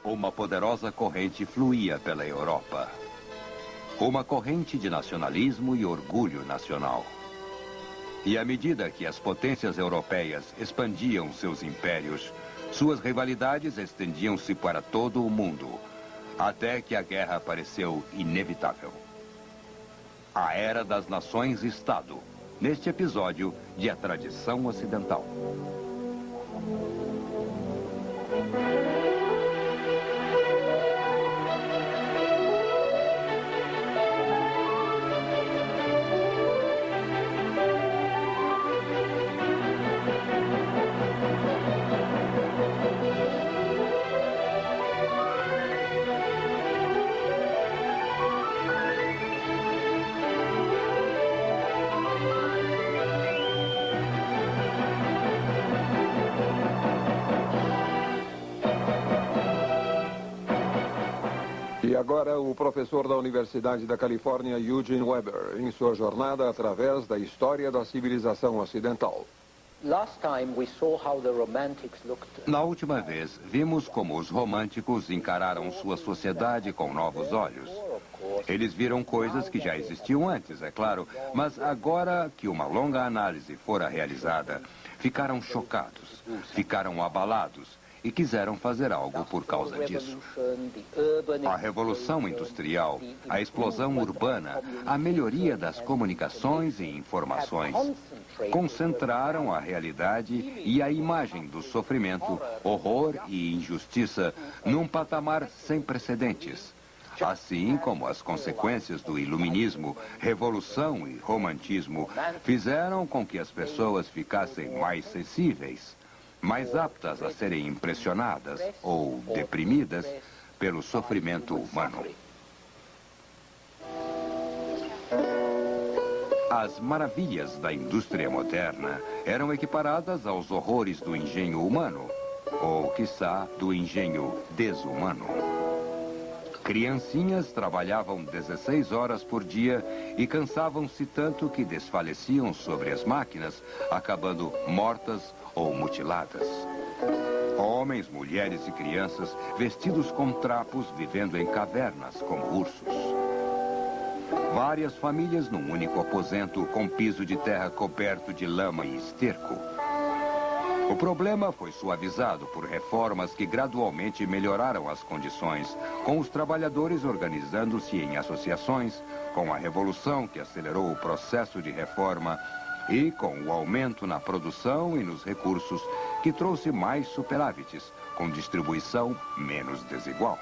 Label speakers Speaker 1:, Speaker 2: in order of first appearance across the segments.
Speaker 1: Uma poderosa corrente fluía pela Europa. Uma corrente de nacionalismo e orgulho nacional. E à medida que as potências europeias expandiam seus impérios, suas rivalidades estendiam-se para todo o mundo, até que a guerra pareceu inevitável. A Era das Nações-Estado, neste episódio de A Tradição Ocidental.
Speaker 2: E agora o professor da Universidade da Califórnia, Eugene Weber, em sua jornada através da história da civilização ocidental.
Speaker 1: Na última vez, vimos como os românticos encararam sua sociedade com novos olhos. Eles viram coisas que já existiam antes, é claro, mas agora que uma longa análise fora realizada, ficaram chocados, ficaram abalados e quiseram fazer algo por causa disso. A Revolução Industrial, a explosão urbana, a melhoria das comunicações e informações concentraram a realidade e a imagem do sofrimento, horror e injustiça num patamar sem precedentes. Assim como as consequências do iluminismo, revolução e romantismo fizeram com que as pessoas ficassem mais sensíveis, mais aptas a serem impressionadas ou deprimidas pelo sofrimento humano. As maravilhas da indústria moderna eram equiparadas aos horrores do engenho humano, ou, quiçá, do engenho desumano. Criancinhas trabalhavam 16 horas por dia e cansavam-se tanto que desfaleciam sobre as máquinas, acabando mortas ou mutiladas. Homens, mulheres e crianças vestidos com trapos vivendo em cavernas como ursos. Várias famílias num único aposento com piso de terra coberto de lama e esterco. O problema foi suavizado por reformas que gradualmente melhoraram as condições, com os trabalhadores organizando-se em associações, com a revolução que acelerou o processo de reforma e com o aumento na produção e nos recursos que trouxe mais superávites, com distribuição menos desigual.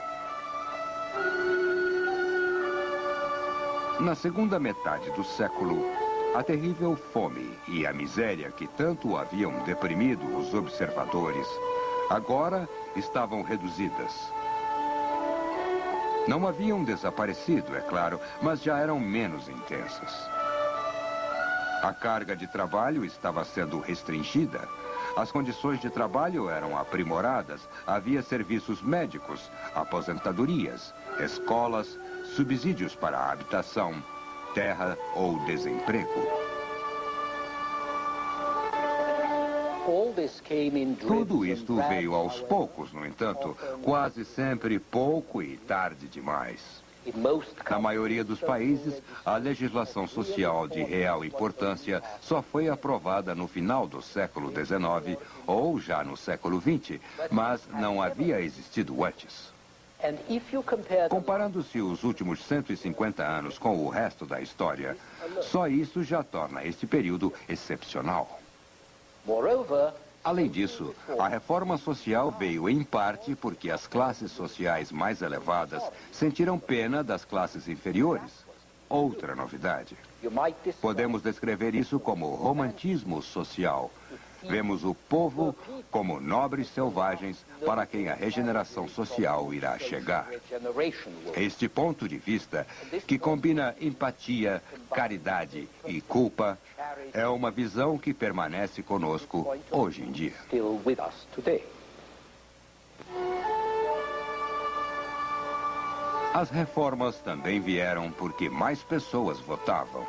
Speaker 1: Na segunda metade do século, a terrível fome e a miséria que tanto haviam deprimido os observadores, agora estavam reduzidas. Não haviam desaparecido, é claro, mas já eram menos intensas. A carga de trabalho estava sendo restringida, as condições de trabalho eram aprimoradas, havia serviços médicos, aposentadorias, escolas, subsídios para a habitação, terra ou desemprego. Tudo isto veio aos poucos, no entanto, quase sempre pouco e tarde demais. Na maioria dos países, a legislação social de real importância só foi aprovada no final do século XIX ou já no século XX, mas não havia existido antes. Comparando-se os últimos 150 anos com o resto da história, só isso já torna este período excepcional. Além disso, a reforma social veio em parte porque as classes sociais mais elevadas sentiram pena das classes inferiores. Outra novidade. Podemos descrever isso como romantismo social. Vemos o povo como nobres selvagens para quem a regeneração social irá chegar. Este ponto de vista, que combina empatia, caridade e culpa, é uma visão que permanece conosco hoje em dia. As reformas também vieram porque mais pessoas votavam.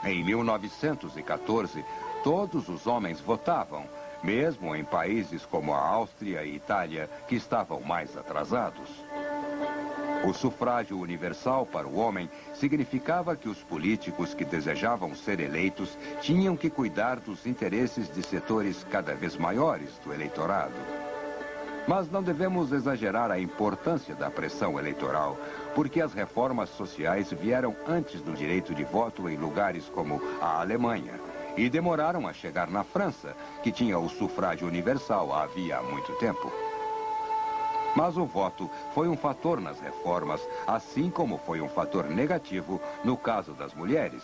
Speaker 1: Em 1914, todos os homens votavam mesmo em países como a Áustria e Itália, que estavam mais atrasados. O sufrágio universal para o homem significava que os políticos que desejavam ser eleitos tinham que cuidar dos interesses de setores cada vez maiores do eleitorado. Mas não devemos exagerar a importância da pressão eleitoral, porque as reformas sociais vieram antes do direito de voto em lugares como a Alemanha e demoraram a chegar na França, que tinha o sufrágio universal havia muito tempo. Mas o voto foi um fator nas reformas, assim como foi um fator negativo no caso das mulheres,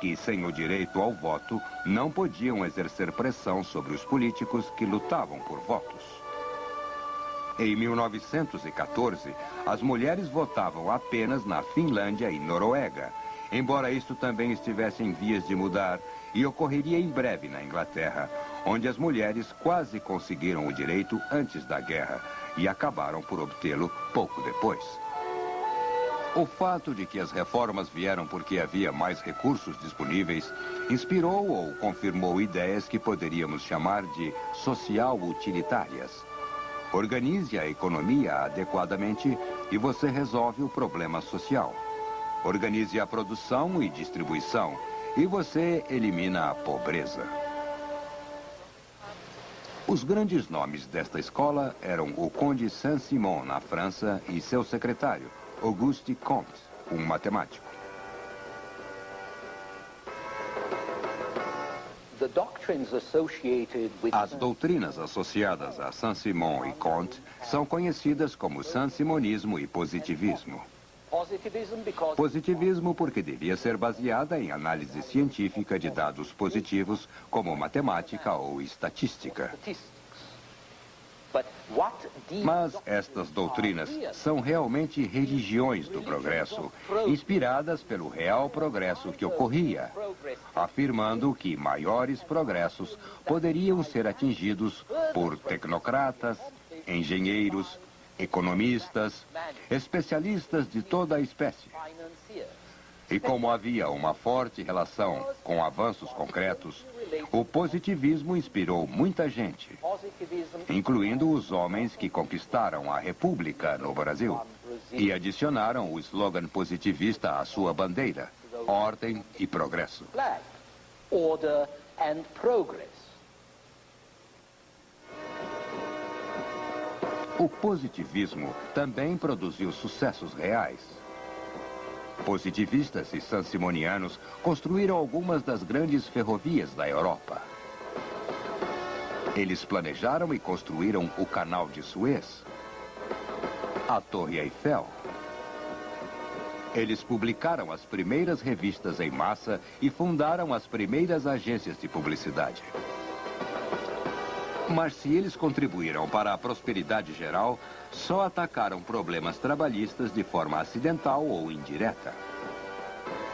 Speaker 1: que sem o direito ao voto não podiam exercer pressão sobre os políticos que lutavam por votos. Em 1914, as mulheres votavam apenas na Finlândia e Noruega, embora isto também estivesse em vias de mudar e ocorreria em breve na Inglaterra, onde as mulheres quase conseguiram o direito antes da guerra e acabaram por obtê-lo pouco depois. O fato de que as reformas vieram porque havia mais recursos disponíveis inspirou ou confirmou ideias que poderíamos chamar de social-utilitárias. Organize a economia adequadamente e você resolve o problema social. Organize a produção e distribuição e você elimina a pobreza. Os grandes nomes desta escola eram o Conde Saint-Simon, na França, e seu secretário, Auguste Comte, um matemático. As doutrinas associadas a Saint-Simon e Comte são conhecidas como saint-simonismo e positivismo. Positivismo porque devia ser baseada em análise científica de dados positivos, como matemática ou estatística. Mas estas doutrinas são realmente religiões do progresso, inspiradas pelo real progresso que ocorria, afirmando que maiores progressos poderiam ser atingidos por tecnocratas, engenheiros, economistas, especialistas de toda a espécie. E como havia uma forte relação com avanços concretos, o positivismo inspirou muita gente, incluindo os homens que conquistaram a República no Brasil e adicionaram o slogan positivista à sua bandeira: ordem e progresso. O positivismo também produziu sucessos reais. Positivistas e saint-simonianos construíram algumas das grandes ferrovias da Europa. Eles planejaram e construíram o Canal de Suez, a Torre Eiffel. Eles publicaram as primeiras revistas em massa e fundaram as primeiras agências de publicidade. Mas se eles contribuíram para a prosperidade geral, só atacaram problemas trabalhistas de forma acidental ou indireta.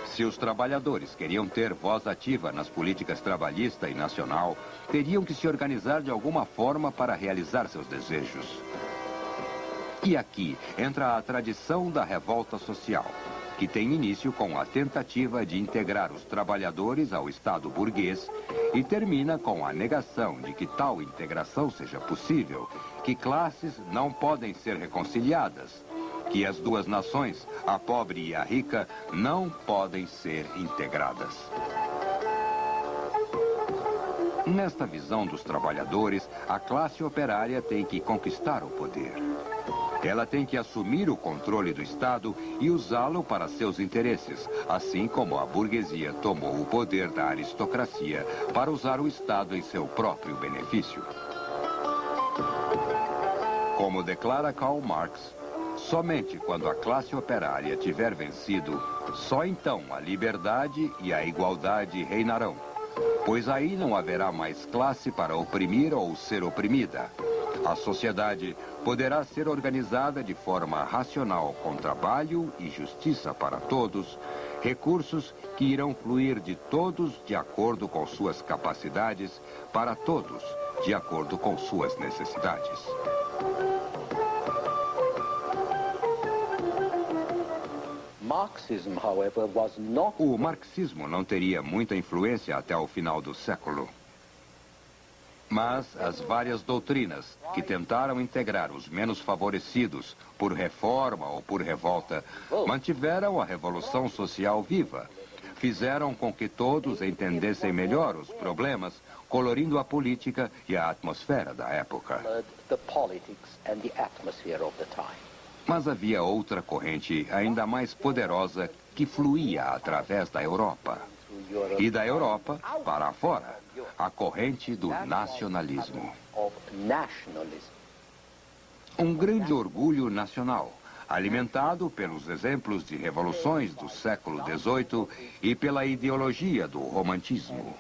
Speaker 1: Se os trabalhadores queriam ter voz ativa nas políticas trabalhista e nacional, teriam que se organizar de alguma forma para realizar seus desejos. E aqui entra a tradição da revolta social, que tem início com a tentativa de integrar os trabalhadores ao Estado burguês e termina com a negação de que tal integração seja possível, que classes não podem ser reconciliadas, que as duas nações, a pobre e a rica, não podem ser integradas. Nesta visão dos trabalhadores, a classe operária tem que conquistar o poder. Ela tem que assumir o controle do Estado e usá-lo para seus interesses, assim como a burguesia tomou o poder da aristocracia para usar o Estado em seu próprio benefício. Como declara Karl Marx, somente quando a classe operária tiver vencido, só então a liberdade e a igualdade reinarão, pois aí não haverá mais classe para oprimir ou ser oprimida. A sociedade poderá ser organizada de forma racional com trabalho e justiça para todos, recursos que irão fluir de todos de acordo com suas capacidades, para todos de acordo com suas necessidades. O marxismo não teria muita influência até o final do século. Mas as várias doutrinas que tentaram integrar os menos favorecidos por reforma ou por revolta mantiveram a revolução social viva. Fizeram com que todos entendessem melhor os problemas, colorindo a política e a atmosfera da época. Mas havia outra corrente ainda mais poderosa que fluía através da Europa. E da Europa para fora, a corrente do nacionalismo. Um grande orgulho nacional, alimentado pelos exemplos de revoluções do século XVIII e pela ideologia do romantismo.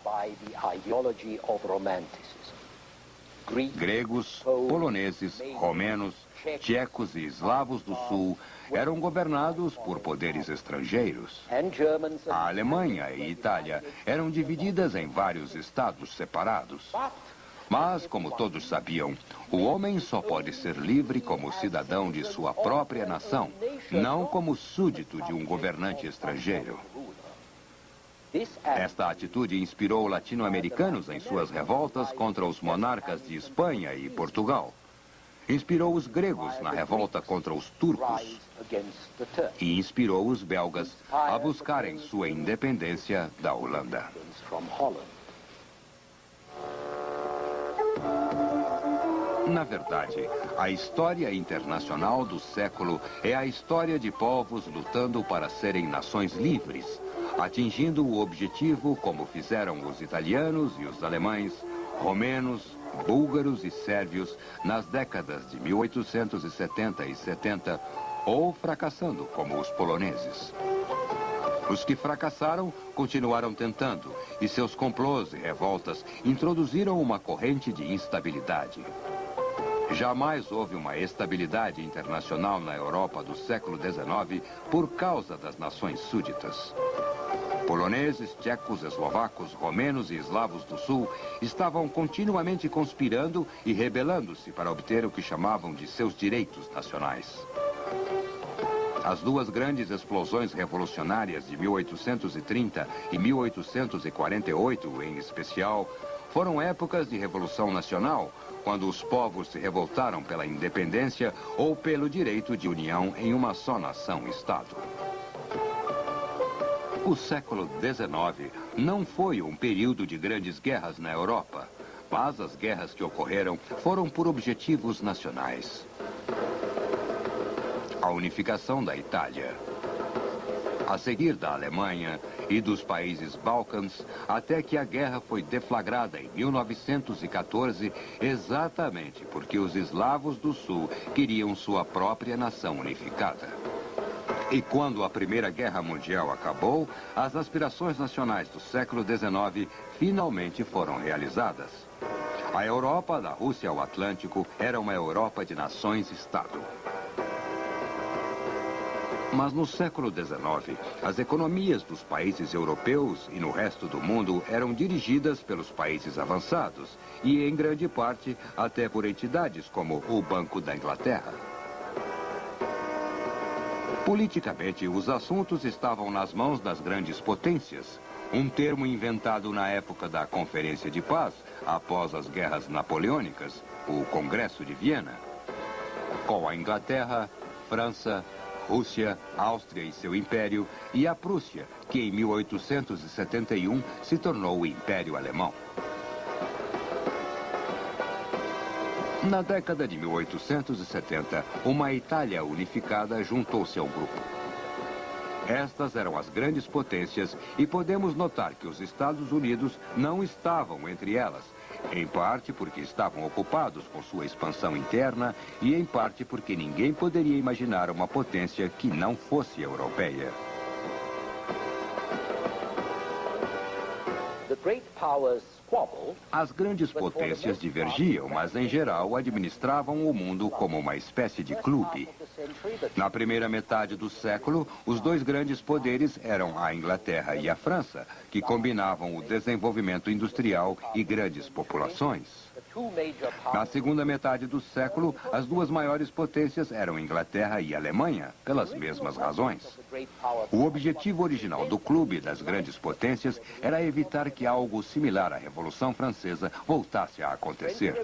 Speaker 1: Gregos, poloneses, romenos, tchecos e eslavos do sul eram governados por poderes estrangeiros. A Alemanha e Itália eram divididas em vários estados separados. Mas, como todos sabiam, o homem só pode ser livre como cidadão de sua própria nação, não como súdito de um governante estrangeiro. Esta atitude inspirou latino-americanos em suas revoltas contra os monarcas de Espanha e Portugal. Inspirou os gregos na revolta contra os turcos. E inspirou os belgas a buscarem sua independência da Holanda. Na verdade, a história internacional do século é a história de povos lutando para serem nações livres, atingindo o objetivo como fizeram os italianos e os alemães, romenos, búlgaros e sérvios nas décadas de 1870 e 70, ou fracassando como os poloneses. Os que fracassaram continuaram tentando, e seus complôs e revoltas introduziram uma corrente de instabilidade. Jamais houve uma estabilidade internacional na Europa do século XIX por causa das nações súditas. Poloneses, tchecos, eslovacos, romenos e eslavos do sul estavam continuamente conspirando e rebelando-se para obter o que chamavam de seus direitos nacionais. As duas grandes explosões revolucionárias de 1830 e 1848, em especial, foram épocas de revolução nacional, quando os povos se revoltaram pela independência ou pelo direito de união em uma só nação-estado. O século XIX não foi um período de grandes guerras na Europa, mas as guerras que ocorreram foram por objetivos nacionais. A unificação da Itália, a seguir da Alemanha e dos países Balcãs, até que a guerra foi deflagrada em 1914, exatamente porque os eslavos do sul queriam sua própria nação unificada. E quando a Primeira Guerra Mundial acabou, as aspirações nacionais do século XIX finalmente foram realizadas. A Europa, da Rússia ao Atlântico, era uma Europa de nações-estado. Mas no século XIX, as economias dos países europeus e no resto do mundo eram dirigidas pelos países avançados e, em grande parte, até por entidades como o Banco da Inglaterra. Politicamente, os assuntos estavam nas mãos das grandes potências, um termo inventado na época da Conferência de Paz, após as guerras napoleônicas, o Congresso de Viena, com a Inglaterra, França, Rússia, Áustria e seu império, e a Prússia, que em 1871 se tornou o Império Alemão. Na década de 1870, uma Itália unificada juntou-se ao grupo. Estas eram as grandes potências e podemos notar que os Estados Unidos não estavam entre elas, em parte porque estavam ocupados com sua expansão interna e em parte porque ninguém poderia imaginar uma potência que não fosse europeia. As grandes potências divergiam, mas em geral administravam o mundo como uma espécie de clube. Na primeira metade do século, os dois grandes poderes eram a Inglaterra e a França, que combinavam o desenvolvimento industrial e grandes populações. Na segunda metade do século, as duas maiores potências eram Inglaterra e Alemanha, pelas mesmas razões. O objetivo original do clube das grandes potências era evitar que algo similar à Revolução Francesa voltasse a acontecer.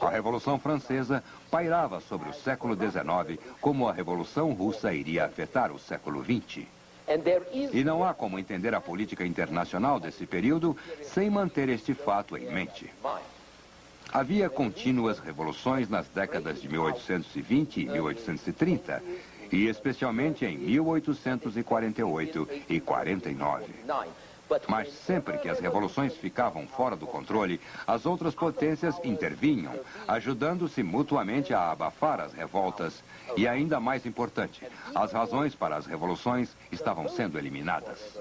Speaker 1: A Revolução Francesa pairava sobre o século XIX como a Revolução Russa iria afetar o século XX. E não há como entender a política internacional desse período sem manter este fato em mente. Havia contínuas revoluções nas décadas de 1820 e 1830, e especialmente em 1848 e 49. Mas sempre que as revoluções ficavam fora do controle, as outras potências intervinham, ajudando-se mutuamente a abafar as revoltas. E ainda mais importante, as razões para as revoluções estavam sendo eliminadas.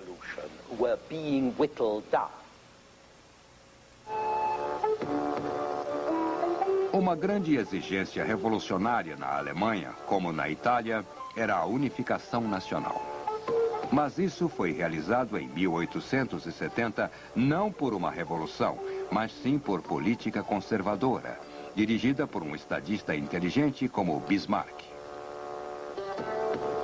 Speaker 1: Uma grande exigência revolucionária na Alemanha, como na Itália, era a unificação nacional. Mas isso foi realizado em 1870 não por uma revolução, mas sim por política conservadora, dirigida por um estadista inteligente como Bismarck.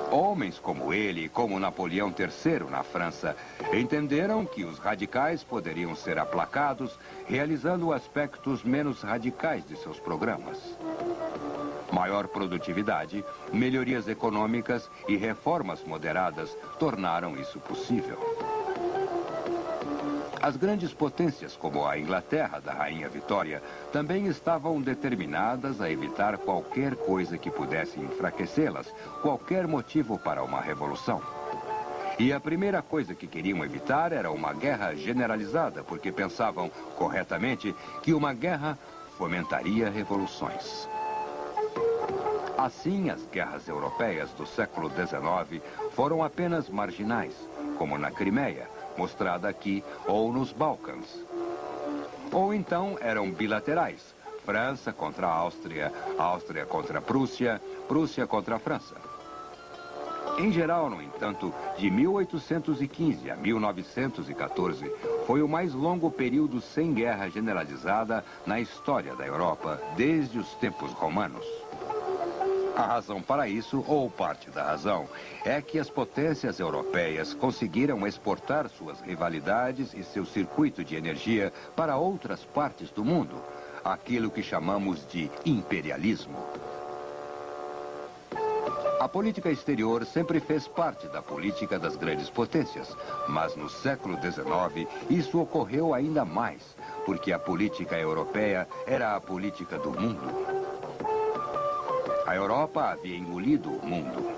Speaker 1: Homens como ele, como Napoleão III na França, entenderam que os radicais poderiam ser aplacados, realizando aspectos menos radicais de seus programas. Maior produtividade, melhorias econômicas e reformas moderadas tornaram isso possível. As grandes potências, como a Inglaterra da Rainha Vitória, também estavam determinadas a evitar qualquer coisa que pudesse enfraquecê-las, qualquer motivo para uma revolução. E a primeira coisa que queriam evitar era uma guerra generalizada, porque pensavam, corretamente, que uma guerra fomentaria revoluções. Assim, as guerras europeias do século XIX foram apenas marginais, como na Crimeia, mostrada aqui, ou nos Balcãs. Ou então eram bilaterais, França contra a Áustria, Áustria contra a Prússia, Prússia contra a França. Em geral, no entanto, de 1815 a 1914, foi o mais longo período sem guerra generalizada na história da Europa, desde os tempos romanos. A razão para isso, ou parte da razão, é que as potências europeias conseguiram exportar suas rivalidades e seu circuito de energia para outras partes do mundo, aquilo que chamamos de imperialismo. A política exterior sempre fez parte da política das grandes potências, mas no século XIX isso ocorreu ainda mais, porque a política europeia era a política do mundo. A Europa havia engolido o mundo.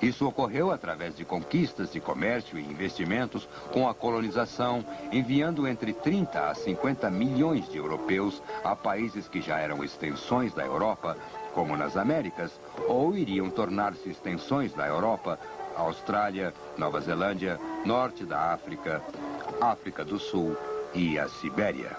Speaker 1: Isso ocorreu através de conquistas de comércio e investimentos com a colonização, enviando entre 30 a 50 milhões de europeus a países que já eram extensões da Europa, como nas Américas, ou iriam tornar-se extensões da Europa, Austrália, Nova Zelândia, Norte da África, África do Sul e a Sibéria.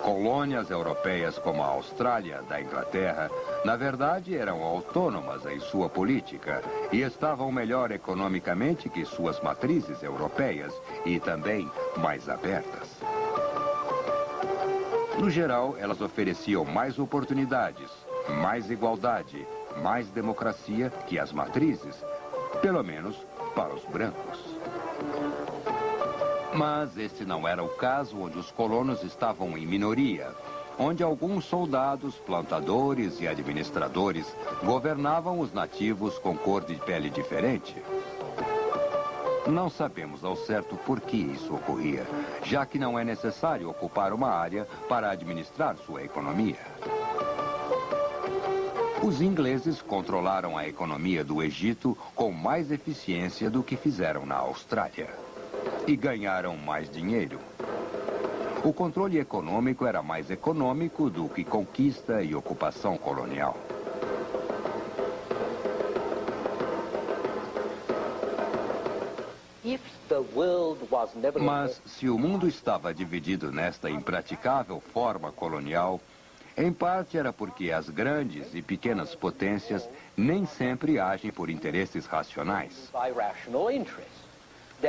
Speaker 1: Colônias europeias como a Austrália da Inglaterra, na verdade, eram autônomas em sua política e estavam melhor economicamente que suas matrizes europeias e também mais abertas. No geral, elas ofereciam mais oportunidades, mais igualdade, mais democracia que as matrizes, pelo menos para os brancos. Mas esse não era o caso onde os colonos estavam em minoria, onde alguns soldados, plantadores e administradores governavam os nativos com cor de pele diferente. Não sabemos ao certo por que isso ocorria, já que não é necessário ocupar uma área para administrar sua economia. Os ingleses controlaram a economia do Egito com mais eficiência do que fizeram na Austrália. E ganharam mais dinheiro. O controle econômico era mais econômico do que conquista e ocupação colonial. Mas se o mundo estava dividido nesta impraticável forma colonial, em parte era porque as grandes e pequenas potências nem sempre agem por interesses racionais.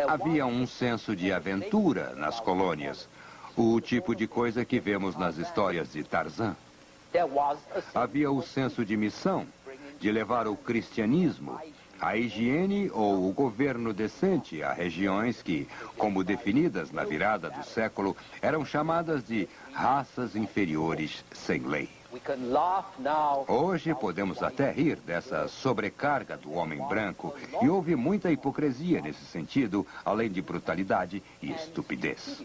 Speaker 1: Havia um senso de aventura nas colônias, O tipo de coisa que vemos nas histórias de Tarzan. Havia o senso de missão, de levar o cristianismo, a higiene ou o governo decente a regiões que, como definidas na virada do século, eram chamadas de raças inferiores sem lei. Hoje podemos até rir dessa sobrecarga do homem branco e houve muita hipocrisia nesse sentido, além de brutalidade e estupidez.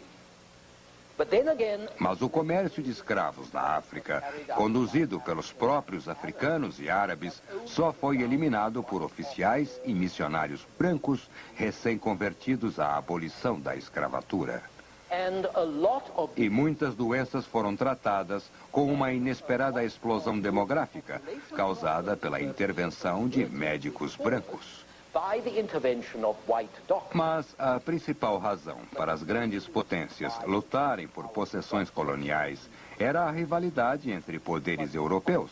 Speaker 1: Mas o comércio de escravos na África, conduzido pelos próprios africanos e árabes, só foi eliminado por oficiais e missionários brancos recém-convertidos à abolição da escravatura. E muitas doenças foram tratadas com uma inesperada explosão demográfica, causada pela intervenção de médicos brancos. Mas a principal razão para as grandes potências lutarem por possessões coloniais era a rivalidade entre poderes europeus,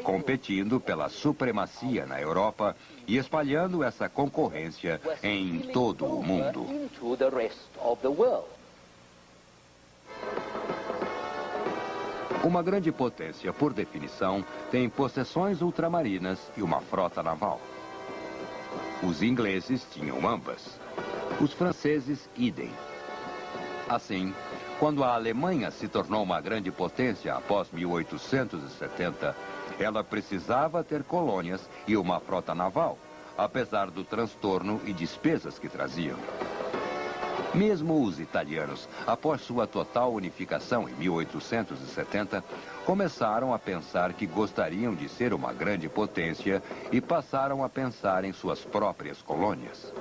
Speaker 1: competindo pela supremacia na Europa e espalhando essa concorrência em todo o mundo. Uma grande potência, por definição, tem possessões ultramarinas e uma frota naval. Os ingleses tinham ambas. Os franceses, idem. Assim, quando a Alemanha se tornou uma grande potência após 1870, ela precisava ter colônias e uma frota naval, apesar do transtorno e despesas que traziam. Mesmo os italianos, após sua total unificação em 1870, começaram a pensar que gostariam de ser uma grande potência e passaram a pensar em suas próprias colônias.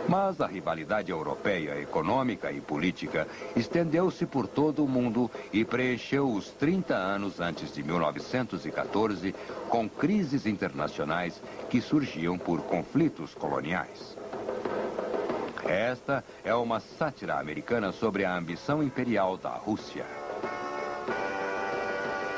Speaker 1: Mas a rivalidade europeia, econômica e política, estendeu-se por todo o mundo e preencheu os 30 anos antes de 1914 com crises internacionais que surgiam por conflitos coloniais. Esta é uma sátira americana sobre a ambição imperial da Rússia.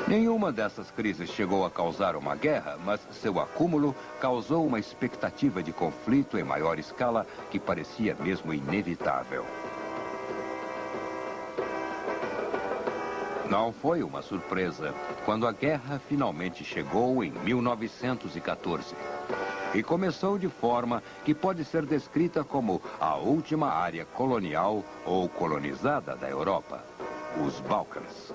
Speaker 1: Nenhuma dessas crises chegou a causar uma guerra, mas seu acúmulo causou uma expectativa de conflito em maior escala que parecia mesmo inevitável. Não foi uma surpresa quando a guerra finalmente chegou em 1914. E começou de forma que pode ser descrita como a última área colonial ou colonizada da Europa, os Balcãs.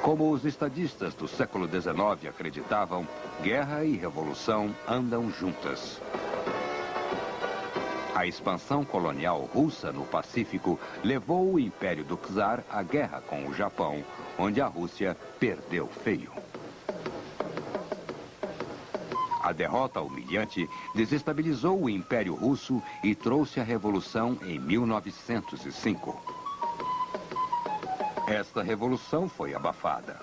Speaker 1: Como os estadistas do século XIX acreditavam, guerra e revolução andam juntas. A expansão colonial russa no Pacífico levou o Império do Czar à guerra com o Japão, onde a Rússia perdeu feio. A derrota humilhante desestabilizou o Império Russo e trouxe a Revolução em 1905. Esta revolução foi abafada,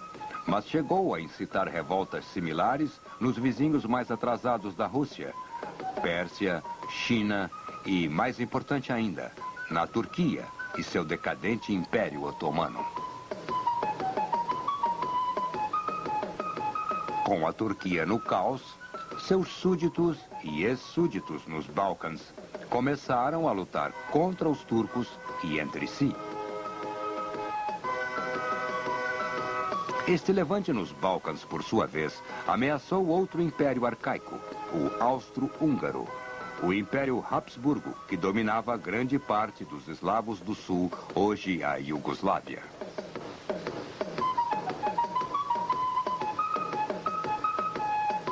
Speaker 1: mas chegou a incitar revoltas similares nos vizinhos mais atrasados da Rússia, Pérsia, China e, mais importante ainda, na Turquia e seu decadente Império Otomano. Com a Turquia no caos, seus súditos e ex-súditos nos Balcãs começaram a lutar contra os turcos e entre si. Este levante nos Balcãs, por sua vez, ameaçou outro império arcaico, o Austro-Húngaro, o Império Habsburgo, que dominava grande parte dos eslavos do sul, hoje a Iugoslávia.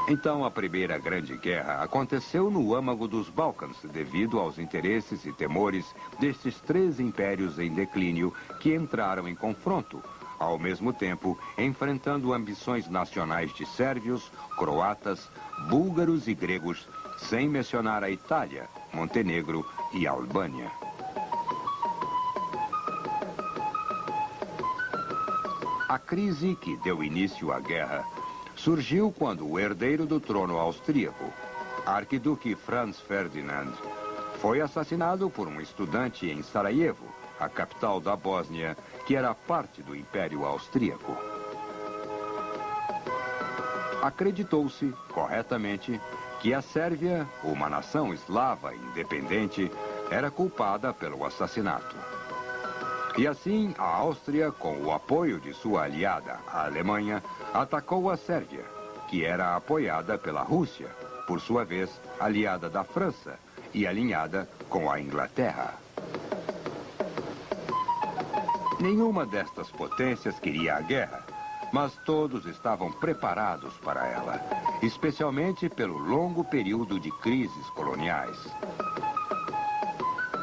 Speaker 1: Então, a Primeira Grande Guerra aconteceu no âmago dos Balcãs, devido aos interesses e temores destes três impérios em declínio que entraram em confronto, ao mesmo tempo enfrentando ambições nacionais de sérvios, croatas, búlgaros e gregos, sem mencionar a Itália, Montenegro e a Albânia. A crise que deu início à guerra surgiu quando o herdeiro do trono austríaco, Arquiduque Franz Ferdinand, foi assassinado por um estudante em Sarajevo, a capital da Bósnia, que era parte do Império Austríaco. Acreditou-se, corretamente, que a Sérvia, uma nação eslava independente, era culpada pelo assassinato. E assim, a Áustria, com o apoio de sua aliada, a Alemanha, atacou a Sérvia, que era apoiada pela Rússia, por sua vez, aliada da França e alinhada com a Inglaterra. Nenhuma destas potências queria a guerra, mas todos estavam preparados para ela, especialmente pelo longo período de crises coloniais.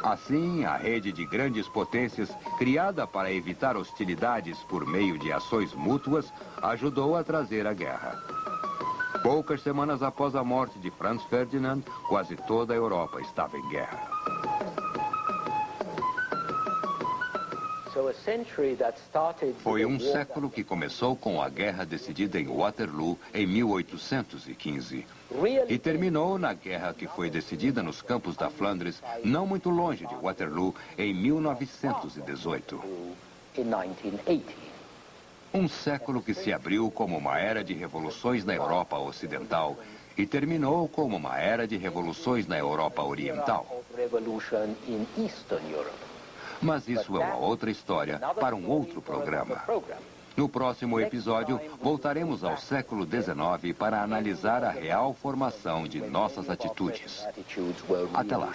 Speaker 1: Assim, a rede de grandes potências, criada para evitar hostilidades por meio de ações mútuas, ajudou a trazer a guerra. Poucas semanas após a morte de Franz Ferdinand, quase toda a Europa estava em guerra. Foi um século que começou com a guerra decidida em Waterloo em 1815 e terminou na guerra que foi decidida nos campos da Flandres, não muito longe de Waterloo, em 1918. Um século que se abriu como uma era de revoluções na Europa Ocidental e terminou como uma era de revoluções na Europa Oriental. Mas isso é uma outra história para um outro programa. No próximo episódio, voltaremos ao século XIX para analisar a real formação de nossas atitudes. Até lá.